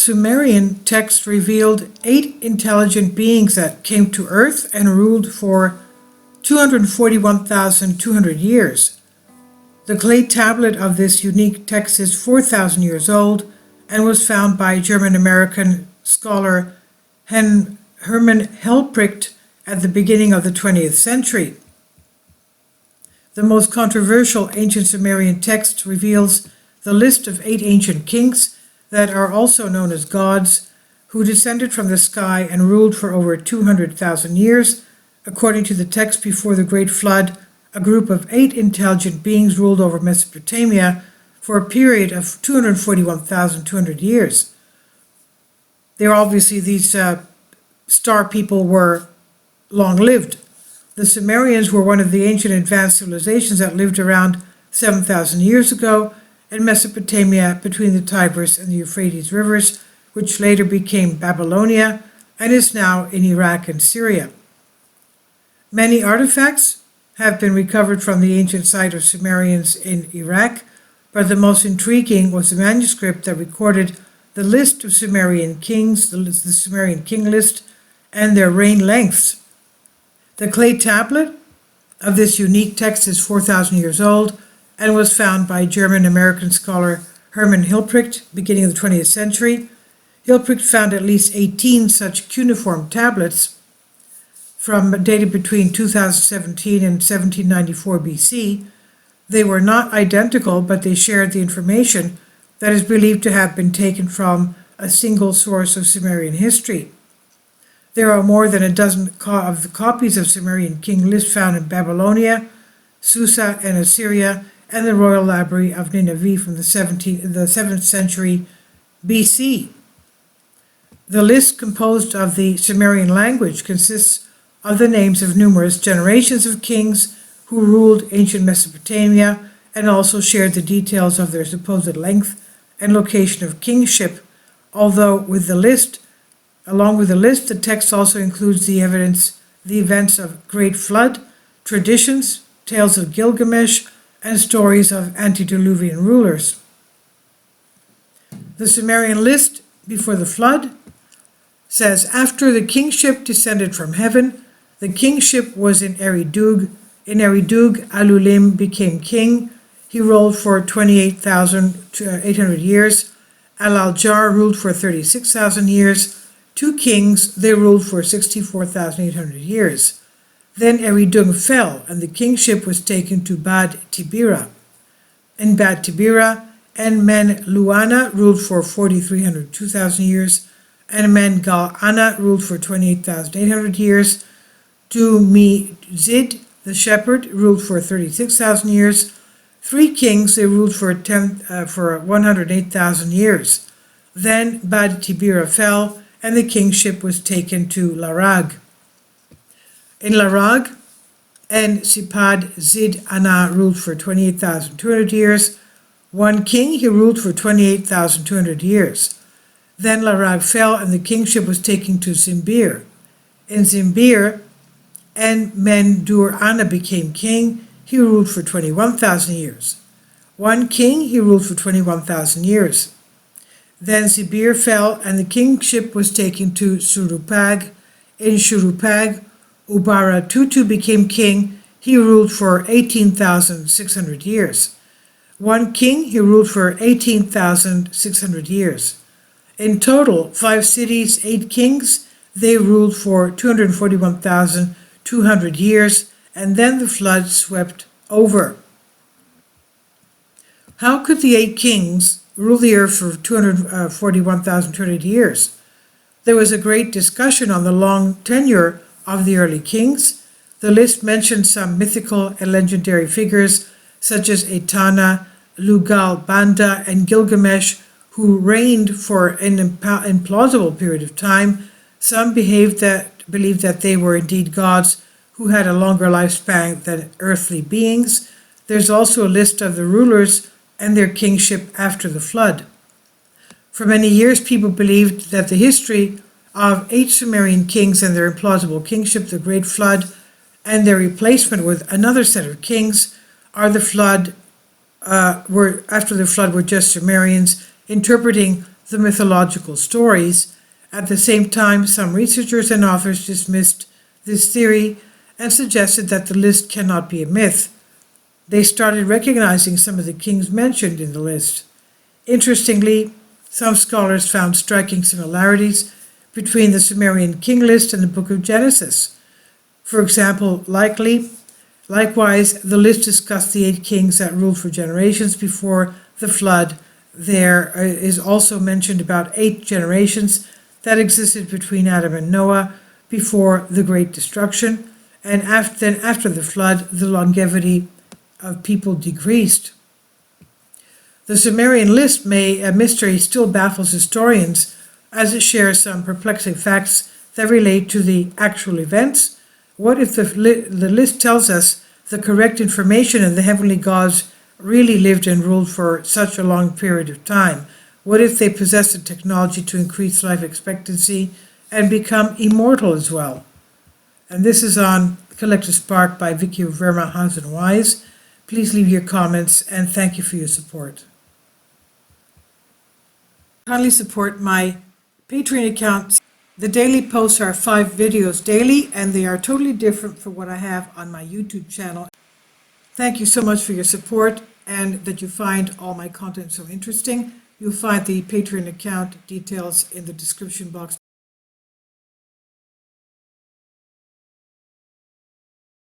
Sumerian text revealed 8 intelligent beings that came to Earth and ruled for 241,200 years. The clay tablet of this unique text is 4,000 years old and was found by German-American scholar Hermann Helmprecht at the beginning of the 20th century. The most controversial ancient Sumerian text reveals the list of 8 ancient kings that are also known as gods, who descended from the sky and ruled for over 200,000 years. According to the text before the Great Flood, a group of 8 intelligent beings ruled over Mesopotamia for a period of 241,200 years. These star people were long-lived. The Sumerians were one of the ancient advanced civilizations that lived around 7,000 years ago in Mesopotamia between the Tigris and the Euphrates rivers, which later became Babylonia and is now in Iraq and Syria. Many artifacts have been recovered from the ancient site of Sumerians in Iraq, but the most intriguing was the manuscript that recorded the list of Sumerian kings, the Sumerian king list, and their reign lengths. The clay tablet of this unique text is 4,000 years old and was found by German-American scholar Hermann Helmprecht beginning of the 20th century. Helmprecht found at least 18 such cuneiform tablets dated between 2017 and 1794 BC. They were not identical, but they shared the information that is believed to have been taken from a single source of Sumerian history. There are more than a dozen of the copies of Sumerian king list found in Babylonia, Susa, and Assyria, and the Royal Library of Nineveh from the 7th century BC. The list, composed of the Sumerian language, consists of the names of numerous generations of kings who ruled ancient Mesopotamia and also shared the details of their supposed length and location of kingship. Along with the list, the text also includes the events of Great Flood, traditions, tales of Gilgamesh, and stories of antediluvian rulers. The Sumerian list before the flood says, after the kingship descended from heaven, the kingship was in Eridug. In Eridug, Alulim became king. He ruled for 28,800 years. Al-Aljar ruled for 36,000 years. 2 kings, they ruled for 64,800 years. Then Eridug fell, and the kingship was taken to Bad Tibira. In Bad Tibira, En-Men-Luana ruled for 2,000 years, and Men-Gal-Ana ruled for 28,800 years. Du-Mi-Zid, the shepherd, ruled for 36,000 years. 3 kings, they ruled for 108,000 years. Then Bad Tibira fell, and the kingship was taken to Larag. In Larag, En-Sipad Zid Ana ruled for 28,200 years. 1 king, he ruled for 28,200 years. Then Larag fell, and the kingship was taken to Zimbir. In Zimbir, En-Men-Dur-Ana became king. He ruled for 21,000 years. 1 king, he ruled for 21,000 years. Then Zibir fell, and the kingship was taken to Shurupag. In Shurupag, Ubara-Tutu became king. He ruled for 18,600 years. 1 king, he ruled for 18,600 years. In total, 5 cities, 8 kings, they ruled for 241,200 years, and then the flood swept over. How could the 8 kings rule the earth for 241,200 years? There was a great discussion on the long tenure of the early kings. The list mentions some mythical and legendary figures such as Etana, Lugal Banda, and Gilgamesh, who reigned for an implausible period of time. Some believed that they were indeed gods who had a longer lifespan than earthly beings. There's also a list of the rulers and their kingship after the flood. For many years, people believed that the history of 8 Sumerian kings and their implausible kingship, the Great Flood, and their replacement with another set of kings after the flood were just Sumerians interpreting the mythological stories. At the same time, some researchers and authors dismissed this theory and suggested that the list cannot be a myth. They started recognizing some of the kings mentioned in the list. Interestingly, some scholars found striking similarities between the Sumerian king list and the book of Genesis. For example, likewise, the list discussed the 8 kings that ruled for generations before the flood. There is also mentioned about 8 generations that existed between Adam and Noah before the great destruction, and after the flood, the longevity of people decreased. The Sumerian list mystery still baffles historians, as it shares some perplexing facts that relate to the actual events. What if the list tells us the correct information and the heavenly gods really lived and ruled for such a long period of time? What if they possessed the technology to increase life expectancy and become immortal as well? And this is on Collective Spark by Vicky Verma Hansen Wise. Please leave your comments and thank you for your support. Kindly support my Patreon account. The daily posts are 5 videos daily, and they are totally different from what I have on my YouTube channel. Thank you so much for your support and that you find all my content so interesting. You'll find the Patreon account details in the description box